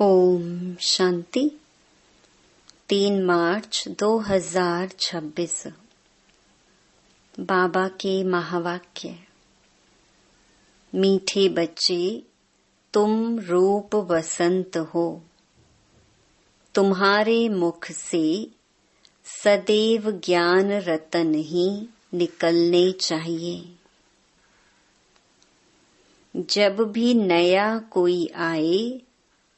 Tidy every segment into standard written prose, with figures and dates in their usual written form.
ओम शांति। 3 मार्च 2026। बाबा के महावाक्य। मीठे बच्चे, तुम रूप वसंत हो। तुम्हारे मुख से सदैव ज्ञान रतन ही निकलने चाहिए। जब भी नया कोई आए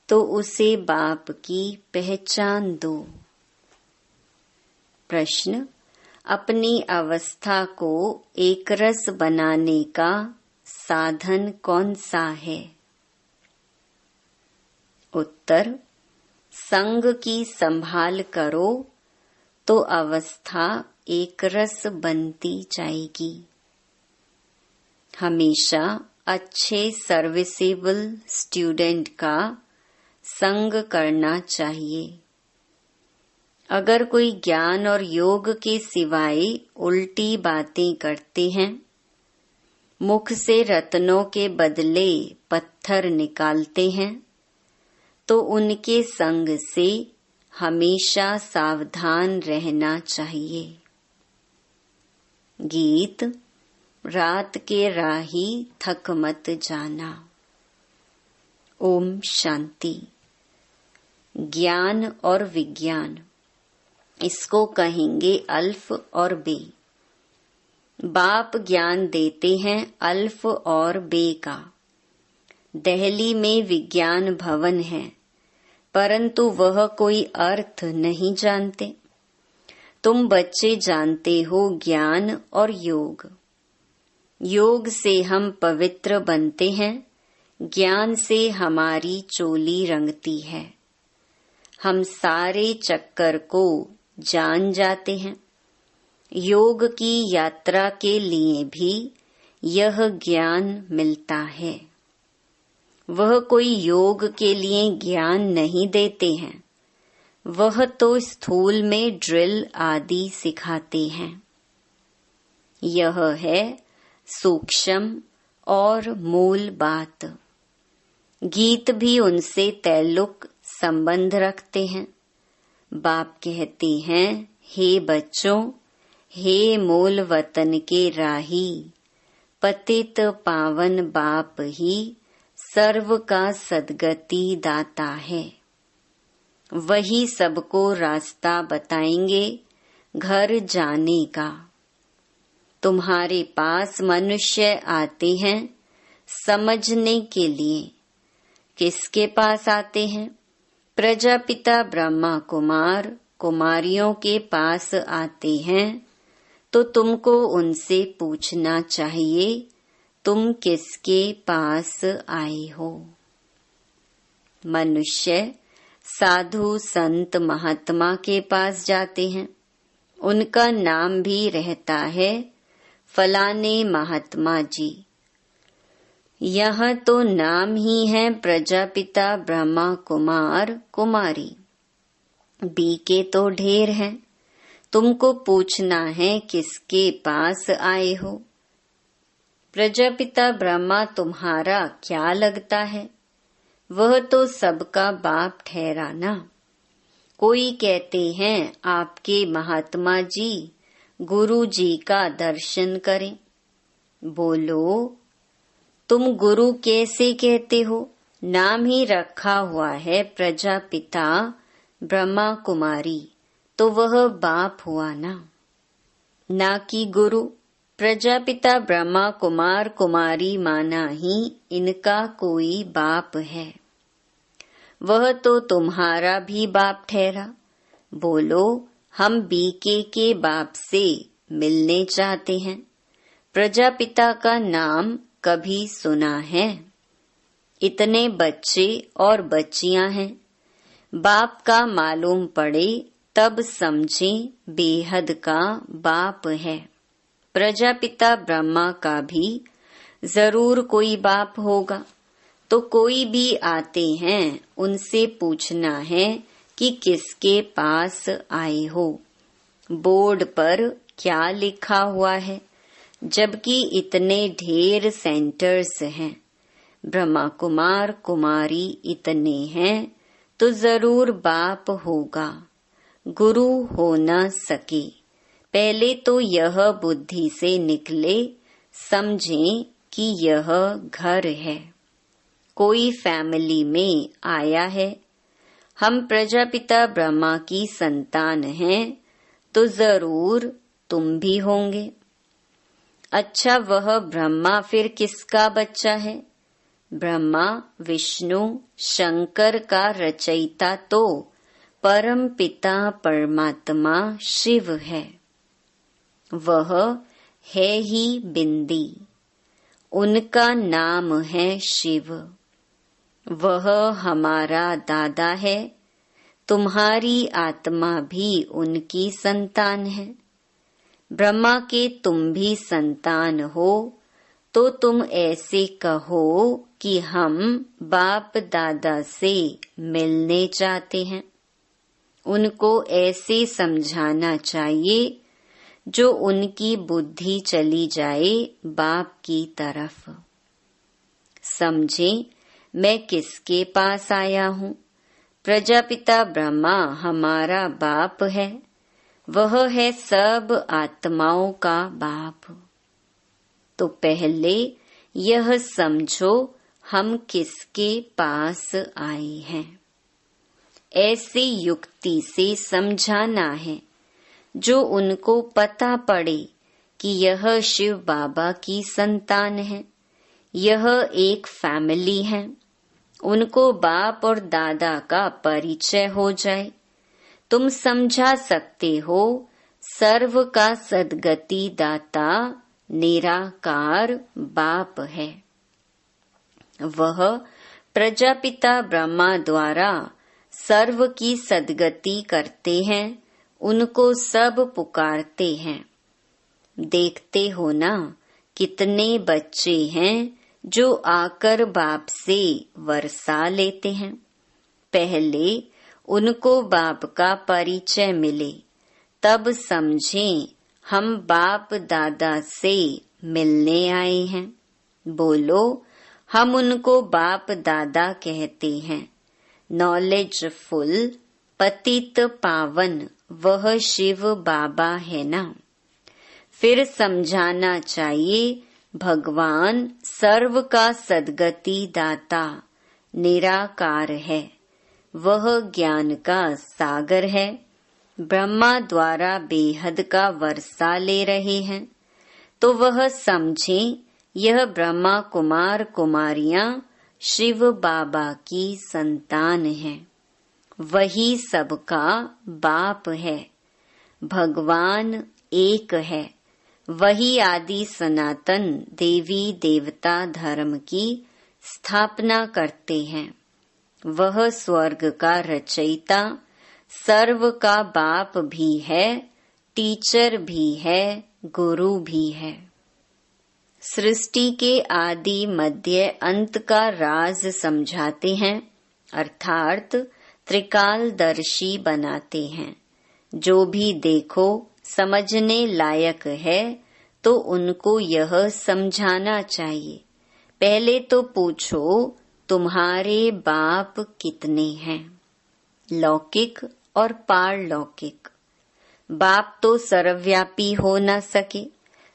तो उसे बाप की पहचान दो। प्रश्न: अपनी अवस्था को एकरस बनाने का साधन कौन सा है? उत्तर: संग की संभाल करो तो अवस्था एकरस बनती जाएगी। हमेशा अच्छे सर्विसेबल स्टूडेंट का संग करना चाहिए। अगर कोई ज्ञान और योग के सिवाय उल्टी बातें करते हैं, मुख से रत्नों के बदले पत्थर निकालते हैं, तो उनके संग से हमेशा सावधान रहना चाहिए। गीत: रात के राही थक मत जाना। ओम शांति। ज्ञान और विज्ञान, इसको कहेंगे अल्फ और बे। बाप ज्ञान देते हैं अल्फ और बे का। दिल्ली में विज्ञान भवन है, परंतु वह कोई अर्थ नहीं जानते। तुम बच्चे जानते हो ज्ञान और योग। योग से हम पवित्र बनते हैं, ज्ञान से हमारी चोली रंगती है। हम सारे चक्कर को जान जाते हैं। योग की यात्रा के लिए भी यह ज्ञान मिलता है। वह कोई योग के लिए ज्ञान नहीं देते हैं, वह तो स्थूल में ड्रिल आदि सिखाते हैं। यह है सूक्ष्म और मूल बात। गीत भी उनसे तल्लुक संबंध रखते हैं। बाप कहते हैं, हे बच्चों, हे मूल वतन के राही, पतित पावन बाप ही सर्व का सद्गति दाता है। वही सबको रास्ता बताएंगे घर जाने का। तुम्हारे पास मनुष्य आते हैं समझने के लिए। किसके पास आते हैं? प्रजापिता ब्रह्मा कुमार कुमारियों के पास आते हैं, तो तुमको उनसे पूछना चाहिए, तुम किसके पास आए हो? मनुष्य साधु संत महात्मा के पास जाते हैं। उनका नाम भी रहता है फलाने महात्मा जी। यह तो नाम ही है प्रजापिता ब्रह्मा कुमार कुमारी। बी के तो ढेर हैं। तुमको पूछना है किसके पास आए हो। प्रजापिता ब्रह्मा तुम्हारा क्या लगता है? वह तो सबका बाप ठहरा ना। कोई कहते हैं आपके महात्मा जी गुरु जी का दर्शन करें। बोलो, तुम गुरु कैसे कहते हो? नाम ही रखा हुआ है प्रजापिता ब्रह्मा कुमारी, तो वह बाप हुआ ना कि गुरु। प्रजापिता ब्रह्मा कुमार कुमारी माना ही इनका कोई बाप है। वह तो तुम्हारा भी बाप ठहरा। बोलो, हम बीके के बाप से मिलने चाहते हैं। प्रजापिता का नाम कभी सुना है? इतने बच्चे और बच्चियां हैं। बाप का मालूम पड़े तब समझें बेहद का बाप है। प्रजापिता ब्रह्मा का भी जरूर कोई बाप होगा। तो कोई भी आते हैं, उनसे पूछना है कि किसके पास आए हो। बोर्ड पर क्या लिखा हुआ है? जबकि इतने ढेर सेंटर्स हैं। ब्रह्मा कुमार कुमारी इतने हैं, तो जरूर बाप होगा, गुरु हो न सके। पहले तो यह बुद्धि से निकले, समझें कि यह घर है, कोई फैमिली में आया है। हम प्रजापिता ब्रह्मा की संतान हैं, तो जरूर तुम भी होंगे। अच्छा, वह ब्रह्मा फिर किसका बच्चा है? ब्रह्मा विष्णु शंकर का रचयिता तो परम पिता परमात्मा शिव है। वह है ही बिंदी, उनका नाम है शिव। वह हमारा दादा है, तुम्हारी आत्मा भी उनकी संतान है। ब्रह्मा के तुम भी संतान हो, तो तुम ऐसे कहो कि हम बाप दादा से मिलने चाहते हैं। उनको ऐसे समझाना चाहिए जो उनकी बुद्धि चली जाए बाप की तरफ। समझें, मैं किसके पास आया हूँ? प्रजापिता ब्रह्मा हमारा बाप है, वह है सब आत्माओं का बाप। तो पहले यह समझो हम किसके पास आए हैं। ऐसे युक्ति से समझाना है जो उनको पता पड़े कि यह शिव बाबा की संतान है, यह एक फैमिली है। उनको बाप और दादा का परिचय हो जाए। तुम समझा सकते हो, सर्व का सद्गति दाता निराकार बाप है। वह प्रजापिता ब्रह्मा द्वारा सर्व की सद्गति करते हैं, उनको सब पुकारते हैं। देखते हो ना, कितने बच्चे हैं जो आकर बाप से वर्षा लेते हैं। पहले उनको बाप का परिचय मिले, तब समझें हम बाप दादा से मिलने आए हैं। बोलो, हम उनको बाप दादा कहते हैं। नॉलेजफुल पतित पावन वह शिव बाबा है ना। फिर समझाना चाहिए, भगवान सर्व का सद्गति दाता निराकार है, वह ज्ञान का सागर है। ब्रह्मा द्वारा बेहद का वर्षा ले रहे हैं, तो वह समझें यह ब्रह्मा कुमार कुमारियां शिव बाबा की संतान हैं। वही सबका बाप है। भगवान एक है, वही आदि सनातन देवी देवता धर्म की स्थापना करते हैं। वह स्वर्ग का रचयिता, सर्व का बाप भी है, टीचर भी है, गुरु भी है। सृष्टि के आदि मध्य अंत का राज समझाते हैं, अर्थात त्रिकालदर्शी बनाते हैं। जो भी देखो समझने लायक है, तो उनको यह समझाना चाहिए। पहले तो पूछो, तुम्हारे बाप कितने हैं? लौकिक और पारलौकिक। बाप तो सर्वव्यापी हो न सके।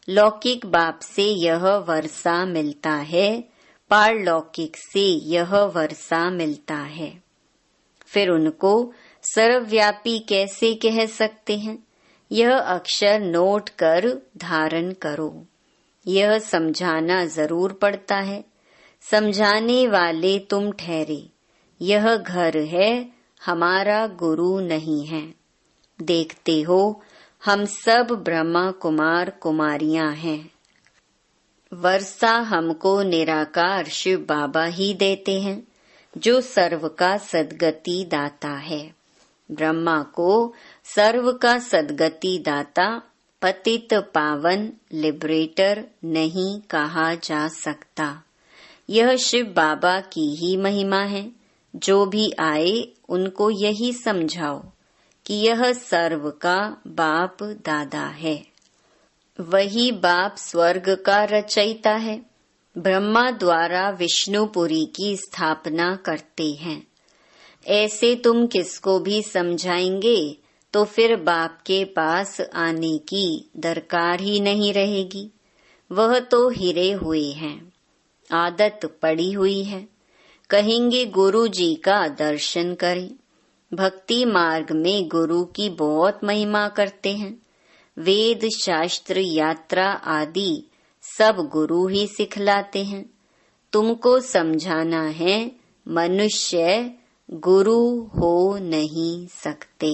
लौकिक बाप से यह वर्षा मिलता है, पारलौकिक से यह वर्षा मिलता है। फिर उनको सर्वव्यापी कैसे कह सकते हैं? यह अक्षर नोट कर धारण करो। यह समझाना जरूर पड़ता है। समझाने वाले तुम ठहरे। यह घर है, हमारा गुरु नहीं है। देखते हो, हम सब ब्रह्मा कुमार कुमारियां हैं। वर्षा हमको निराकार शिव बाबा ही देते हैं, जो सर्व का सद्गति दाता है। ब्रह्मा को सर्व का सद्गति दाता, पतित पावन, लिबरेटर नहीं कहा जा सकता। यह शिव बाबा की ही महिमा है। जो भी आए उनको यही समझाओ कि यह सर्व का बाप दादा है। वही बाप स्वर्ग का रचयिता है। ब्रह्मा द्वारा विष्णुपुरी की स्थापना करते हैं। ऐसे तुम किसको भी समझाएंगे तो फिर बाप के पास आने की दरकार ही नहीं रहेगी। वह तो हिरे हुए हैं, आदत पड़ी हुई है। कहेंगे गुरु जी का दर्शन करें। भक्ति मार्ग में गुरु की बहुत महिमा करते हैं। वेद शास्त्र यात्रा आदि सब गुरु ही सिखलाते हैं। तुमको समझाना है, मनुष्य गुरु हो नहीं सकते।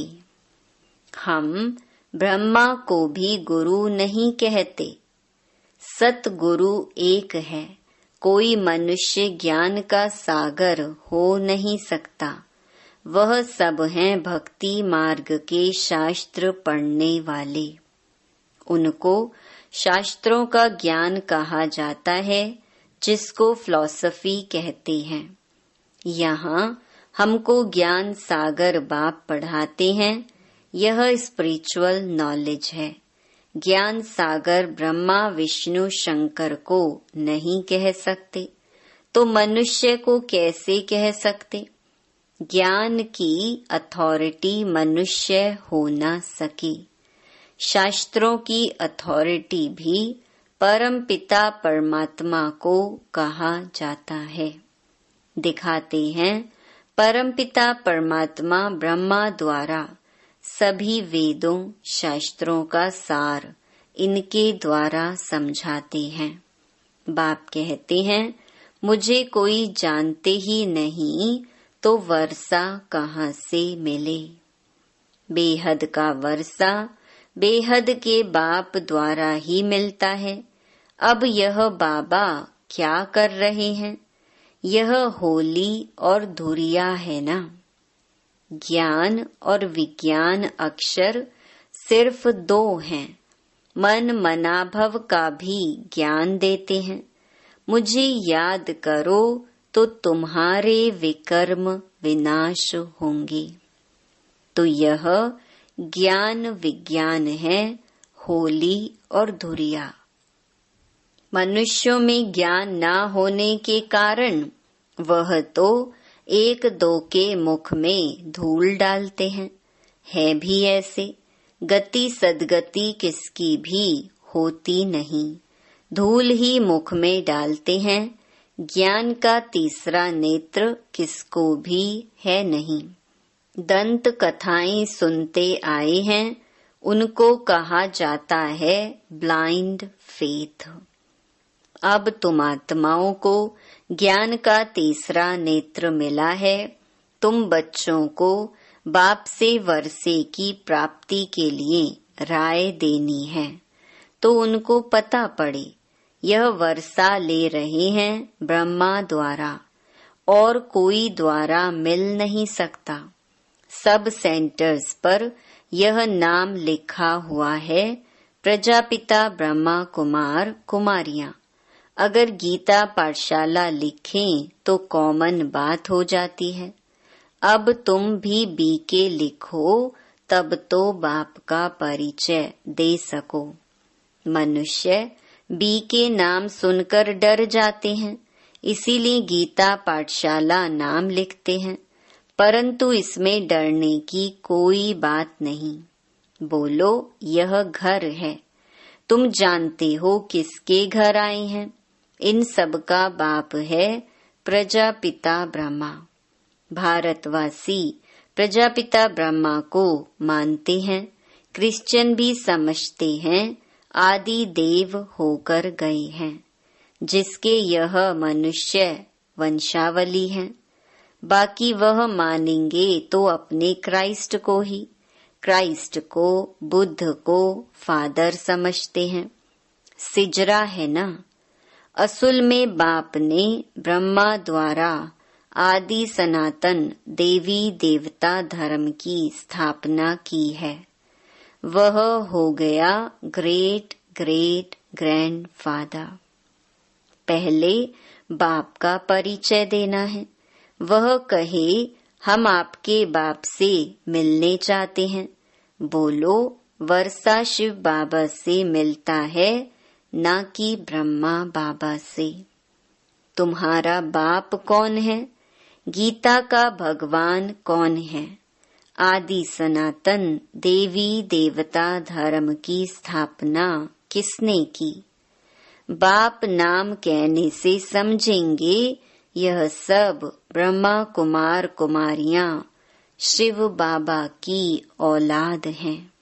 हम ब्रह्मा को भी गुरु नहीं कहते। सतगुरु एक है। कोई मनुष्य ज्ञान का सागर हो नहीं सकता। वह सब हैं भक्ति मार्ग के शास्त्र पढ़ने वाले। उनको शास्त्रों का ज्ञान कहा जाता है, जिसको फिलॉसफी कहते हैं। यहाँ हमको ज्ञान सागर बाप पढ़ाते हैं। यह स्पिरिचुअल नॉलेज है। ज्ञान सागर ब्रह्मा विष्णु शंकर को नहीं कह सकते, तो मनुष्य को कैसे कह सकते? ज्ञान की अथॉरिटी मनुष्य हो ना सके। शास्त्रों की अथॉरिटी भी परम पिता परमात्मा को कहा जाता है। दिखाते हैं परम पिता परमात्मा ब्रह्मा द्वारा सभी वेदों शास्त्रों का सार इनके द्वारा समझाते हैं। बाप कहते हैं, मुझे कोई जानते ही नहीं तो वर्षा कहाँ से मिले। बेहद का वर्षा बेहद के बाप द्वारा ही मिलता है। अब यह बाबा क्या कर रहे हैं? यह होली और धुरिया है ना। ज्ञान और विज्ञान अक्षर सिर्फ दो हैं। मन मनाभव का भी ज्ञान देते हैं। मुझे याद करो तो तुम्हारे विकर्म विनाश होंगे। तो यह ज्ञान विज्ञान है, होली और धुरिया। मनुष्यों में ज्ञान न होने के कारण वह तो एक दो के मुख में धूल डालते हैं। है भी ऐसे। गति सदगति किसकी भी होती नहीं, धूल ही मुख में डालते हैं। ज्ञान का तीसरा नेत्र किसको भी है नहीं। दंत कथाएं सुनते आए हैं, उनको कहा जाता है ब्लाइंड फेथ। अब तुम आत्माओं को ज्ञान का तीसरा नेत्र मिला है। तुम बच्चों को बाप से वर्षे की प्राप्ति के लिए राय देनी है, तो उनको पता पड़े यह वर्षा ले रहे हैं ब्रह्मा द्वारा, और कोई द्वारा मिल नहीं सकता। सब सेंटर्स पर यह नाम लिखा हुआ है, प्रजापिता ब्रह्मा कुमार कुमारियां। अगर गीता पाठशाला लिखें तो कॉमन बात हो जाती है। अब तुम भी बीके लिखो, तब तो बाप का परिचय दे सको। मनुष्य बीके नाम सुनकर डर जाते हैं, इसीलिए गीता पाठशाला नाम लिखते हैं। परंतु इसमें डरने की कोई बात नहीं। बोलो, यह घर है। तुम जानते हो किसके घर आए हैं? इन सब का बाप है प्रजापिता ब्रह्मा। भारतवासी प्रजापिता ब्रह्मा को मानते हैं। क्रिश्चियन भी समझते हैं आदि देव होकर गए हैं, जिसके यह मनुष्य वंशावली हैं। बाकी वह मानेंगे तो अपने क्राइस्ट को ही। क्राइस्ट को बुद्ध को फादर समझते हैं। सिजरा है ना। असुल में बाप ने ब्रह्मा द्वारा आदि सनातन देवी देवता धर्म की स्थापना की है। वह हो गया ग्रेट ग्रेट ग्रैंड फादर। पहले बाप का परिचय देना है। वह कहे, हम आपके बाप से मिलने चाहते हैं। बोलो, वर्षा शिव बाबा से मिलता है, ना कि ब्रह्मा बाबा से। तुम्हारा बाप कौन है? गीता का भगवान कौन है? आदि सनातन देवी देवता धर्म की स्थापना किसने की? बाप नाम कहने से समझेंगे यह सब ब्रह्मा कुमार कुमारियां शिव बाबा की औलाद हैं।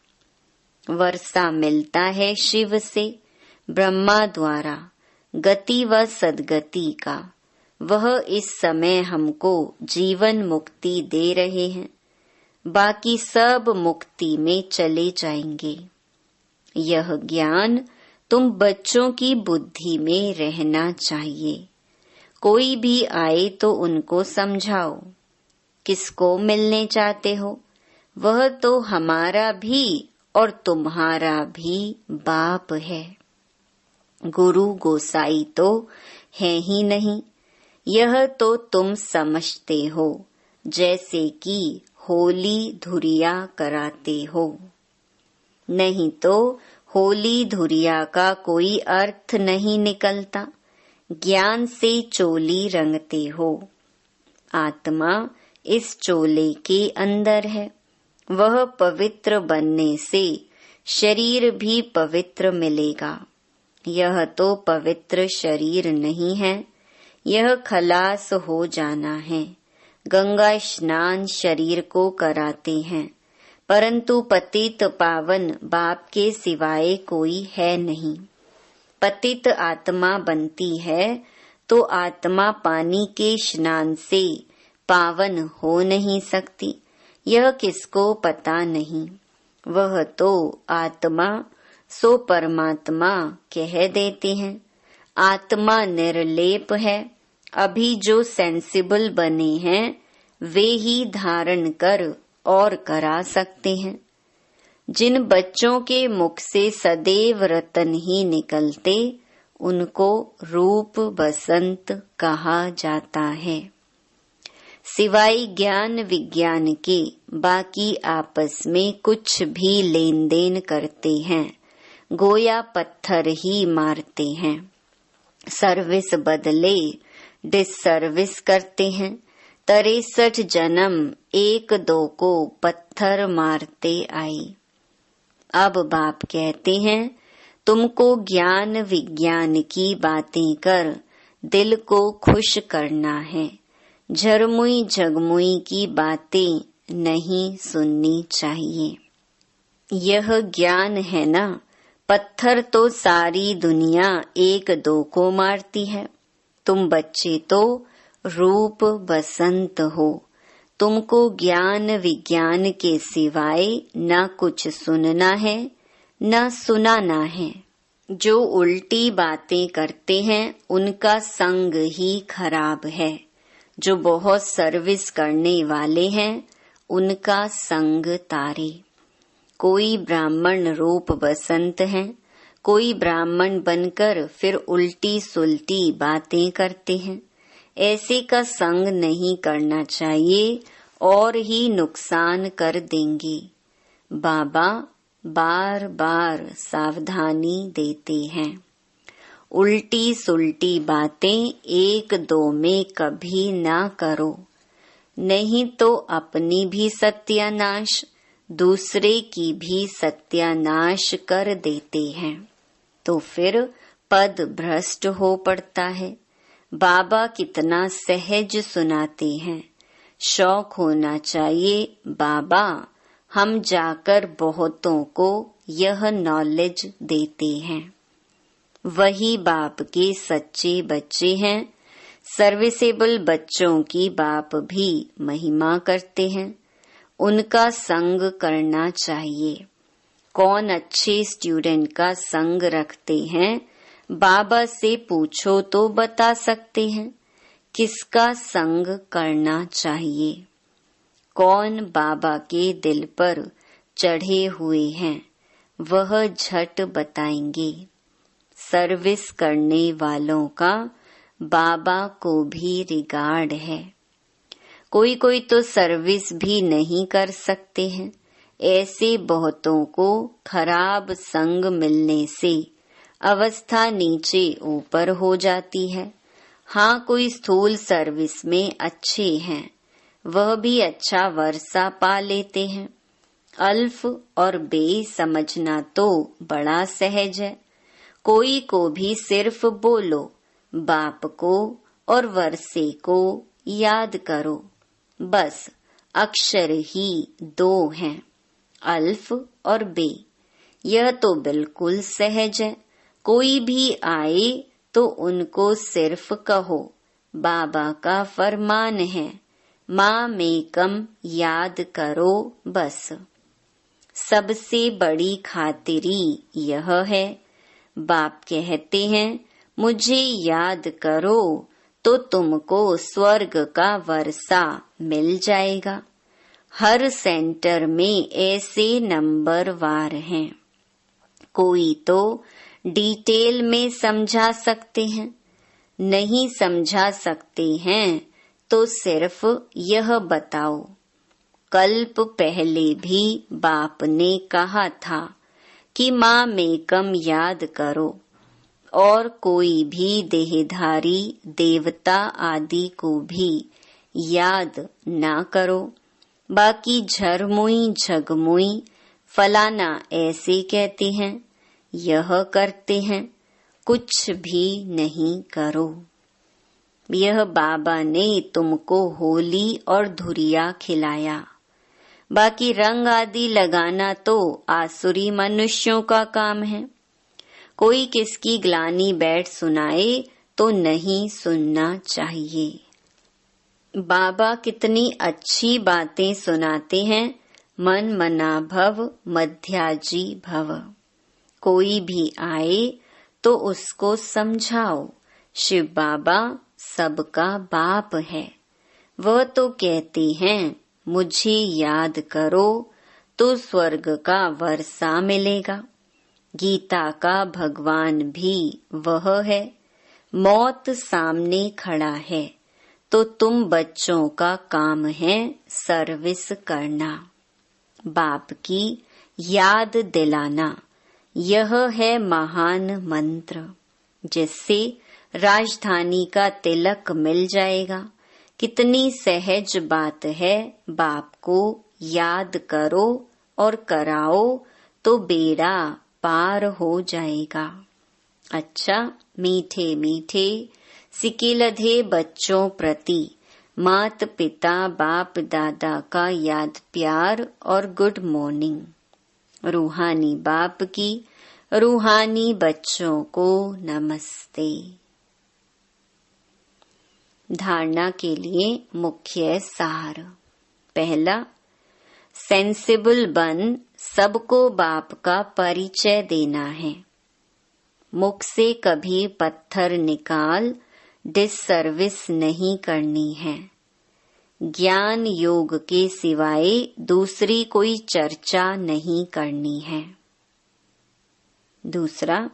वर्षा मिलता है शिव से ब्रह्मा द्वारा गति व सद्गति का। वह इस समय हमको जीवन मुक्ति दे रहे हैं, बाकी सब मुक्ति में चले जाएंगे। यह ज्ञान तुम बच्चों की बुद्धि में रहना चाहिए। कोई भी आए तो उनको समझाओ। किसको मिलने चाहते हो? वह तो हमारा भी और तुम्हारा भी बाप है। गुरु गोसाई तो है ही नहीं। यह तो तुम समझते हो जैसे कि होली धुरिया कराते हो। नहीं तो होली धुरिया का कोई अर्थ नहीं निकलता। ज्ञान से चोली रंगते हो। आत्मा इस चोले के अंदर है। वह पवित्र बनने से शरीर भी पवित्र मिलेगा। यह तो पवित्र शरीर नहीं है, यह खलास हो जाना है। गंगा स्नान शरीर को कराते हैं, परंतु पतित पावन बाप के सिवाय कोई है नहीं। पतित आत्मा बनती है तो आत्मा पानी के स्नान से पावन हो नहीं सकती। यह किसको पता नहीं। वह तो आत्मा सो परमात्मा कह देते हैं। आत्मा निर्लेप है। अभी जो सेंसिबल बने हैं वे ही धारण कर और करा सकते हैं। जिन बच्चों के मुख से सदैव रतन ही निकलते उनको रूप बसंत कहा जाता है। सिवाय ज्ञान विज्ञान के बाकी आपस में कुछ भी लेन देन करते हैं, गोया पत्थर ही मारते हैं। सर्विस बदले डिसर्विस करते हैं। 63 जन्म एक दो को पत्थर मारते आए। अब बाप कहते हैं तुमको ज्ञान विज्ञान की बातें कर दिल को खुश करना है। झरमुई झगमुई की बातें नहीं सुननी चाहिए। यह ज्ञान है ना। पत्थर तो सारी दुनिया एक दो को मारती है। तुम बच्चे तो रूप बसंत हो। तुमको ज्ञान विज्ञान के सिवाय न कुछ सुनना है न सुनाना है। जो उल्टी बातें करते हैं उनका संग ही खराब है। जो बहुत सर्विस करने वाले हैं उनका संग तारे। कोई ब्राह्मण रूप बसंत हैं, कोई ब्राह्मण बनकर फिर उल्टी सुल्टी बातें करते हैं। ऐसे का संग नहीं करना चाहिए और ही नुकसान कर देंगे। बाबा बार बार सावधानी देते हैं। उल्टी सुल्टी बातें एक दो में कभी ना करो, नहीं तो अपनी भी सत्यानाश दूसरे की भी सत्यानाश कर देते हैं। तो फिर पद भ्रष्ट हो पड़ता है। बाबा कितना सहज सुनाते हैं। शौक होना चाहिए बाबा हम जाकर बहुतों को यह नॉलेज देते हैं। वही बाप के सच्चे बच्चे हैं। सर्विसेबल बच्चों की बाप भी महिमा करते हैं। उनका संग करना चाहिए। कौन अच्छे स्टूडेंट का संग रखते हैं बाबा से पूछो तो बता सकते हैं। किसका संग करना चाहिए? कौन बाबा के दिल पर चढ़े हुए हैं वह झट बताएंगे। सर्विस करने वालों का बाबा को भी रिगार्ड है। कोई कोई तो सर्विस भी नहीं कर सकते हैं। ऐसे बहुतों को खराब संग मिलने से अवस्था नीचे ऊपर हो जाती है। हाँ, कोई स्थूल सर्विस में अच्छे हैं, वह भी अच्छा वर्षा पा लेते हैं। अल्फ और बे समझना तो बड़ा सहज है। कोई को भी सिर्फ बोलो, बाप को और वर्षे को याद करो, बस अक्षर ही दो हैं, अल्फ और बे। यह तो बिल्कुल सहज है। कोई भी आए तो उनको सिर्फ कहो, बाबा का फरमान है, माँ मेकम याद करो बस। सबसे बड़ी खातिरी यह है, बाप कहते हैं मुझे याद करो तो तुमको स्वर्ग का वर्षा मिल जाएगा। हर सेंटर में ऐसे नंबर वार हैं। कोई तो डिटेल में समझा सकते हैं, नहीं समझा सकते हैं तो सिर्फ यह बताओ, कल्प पहले भी बाप ने कहा था कि माँ मेकम याद करो, और कोई भी देहधारी देवता आदि को भी याद ना करो। बाकी झरमुई झगमुई फलाना ऐसे कहते हैं, यह करते हैं, कुछ भी नहीं करो। यह बाबा ने तुमको होली और धुरिया खिलाया, बाकी रंग आदि लगाना तो आसुरी मनुष्यों का काम है। कोई किसकी ग्लानी बैठ सुनाए तो नहीं सुनना चाहिए। बाबा कितनी अच्छी बातें सुनाते हैं, मन मना भव मध्याजी भव। कोई भी आए तो उसको समझाओ, शिव बाबा सबका बाप है। वह तो कहते हैं मुझे याद करो तो स्वर्ग का वर्षा मिलेगा। गीता का भगवान भी वह है। मौत सामने खड़ा है तो तुम बच्चों का काम है सर्विस करना, बाप की याद दिलाना। यह है महान मंत्र, जिससे राजधानी का तिलक मिल जाएगा। कितनी सहज बात है, बाप को याद करो और कराओ तो बेड़ा पार हो जाएगा। अच्छा, मीठे मीठे सिकिलधे बच्चों प्रति मात पिता बाप दादा का याद प्यार और गुड मॉर्निंग। रूहानी बाप की रूहानी बच्चों को नमस्ते। धारणा के लिए मुख्य सार। पहला, सेंसिबल बन सबको बाप का परिचय देना है। मुख से कभी पत्थर निकाल डिससर्विस नहीं करनी है। ज्ञान योग के सिवाय दूसरी कोई चर्चा नहीं करनी है। दूसरा,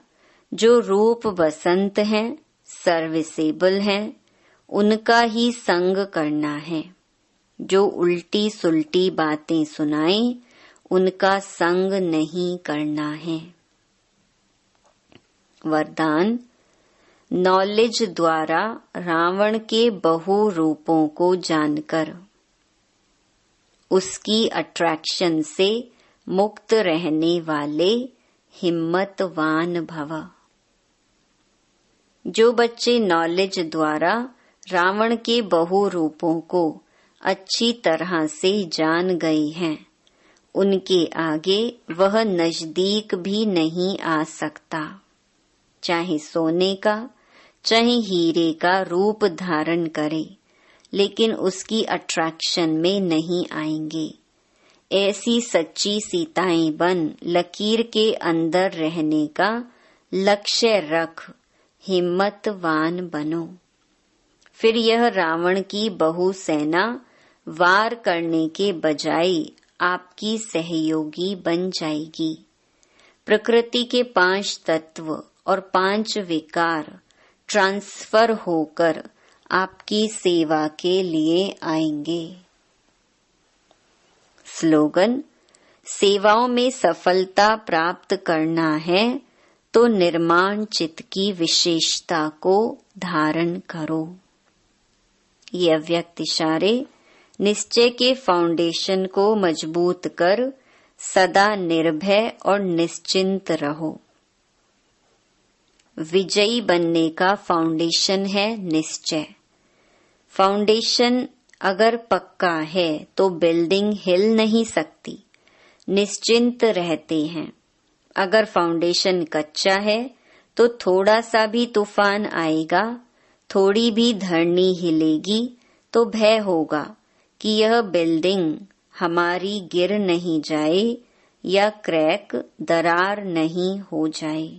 जो रूप बसंत हैं, सर्विसेबल हैं, उनका ही संग करना है। जो उल्टी सुल्टी बातें सुनाएं, उनका संग नहीं करना है। वरदान, नॉलेज द्वारा रावण के बहु रूपों को जानकर उसकी अट्रैक्शन से मुक्त रहने वाले हिम्मतवान भव। जो बच्चे नॉलेज द्वारा रावण के बहु रूपों को अच्छी तरह से जान गए हैं, उनके आगे वह नजदीक भी नहीं आ सकता। चाहे सोने का चाहे हीरे का रूप धारण करे, लेकिन उसकी अट्रैक्शन में नहीं आएंगे। ऐसी सच्ची सीताएं बन लकीर के अंदर रहने का लक्ष्य रख, हिम्मतवान बनो। फिर यह रावण की बहु सेना वार करने के बजाय आपकी सहयोगी बन जाएगी। प्रकृति के 5 तत्व और 5 विकार ट्रांसफर होकर आपकी सेवा के लिए आएंगे। स्लोगन, सेवाओं में सफलता प्राप्त करना है तो निर्माण चित्त की विशेषता को धारण करो। ये अव्यक्त इशारे निश्चय के फाउंडेशन को मजबूत कर सदा निर्भय और निश्चिंत रहो। विजयी बनने का फाउंडेशन है निश्चय। फाउंडेशन अगर पक्का है तो बिल्डिंग हिल नहीं सकती, निश्चिंत रहते हैं। अगर फाउंडेशन कच्चा है तो थोड़ा सा भी तूफान आएगा, थोड़ी भी धरनी हिलेगी तो भय होगा कि यह बिल्डिंग हमारी गिर नहीं जाए या क्रैक दरार नहीं हो जाए।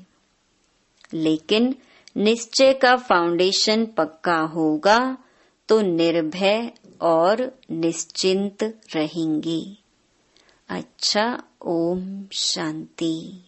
लेकिन निश्चय का फाउंडेशन पक्का होगा तो निर्भय और निश्चिंत रहेंगे। अच्छा, ओम शांति।